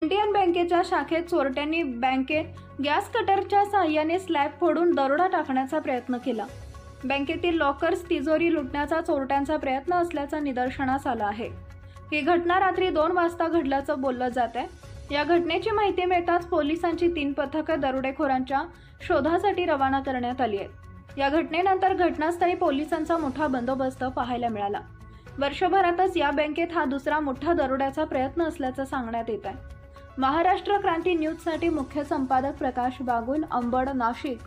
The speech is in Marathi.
इंडियन बँकेच्या शाखेत चोरट्यांनी बँकेत गॅस कटरच्या साहाय्याने स्लॅब फोडून दरोडा टाकण्याचा प्रयत्न केला। बँकेतील लॉकर्स तिजोरी लुटण्याचा चोरट्यांचा प्रयत्न असल्याचं निदर्शनास आलं आहे। ही घटना रात्री 2 वाजता घडल्याचं बोललं जात आहे। या घटनेची माहिती मिळताच पोलिसांची 3 पथकं दरोडेखोरांच्या शोधासाठी रवाना करण्यात आली आहेत। या घटनेनंतर घटनास्थळी पोलिसांचा मोठा बंदोबस्त पाहायला मिळाला। वर्षभरातच या बँकेत हा दुसरा मोठा दरोड्याचा प्रयत्न असल्याचं सांगण्यात येत आहे। महाराष्ट्र क्रांती न्यूजसाठी मुख्य संपादक प्रकाश बागुल, अंबड, नाशिक।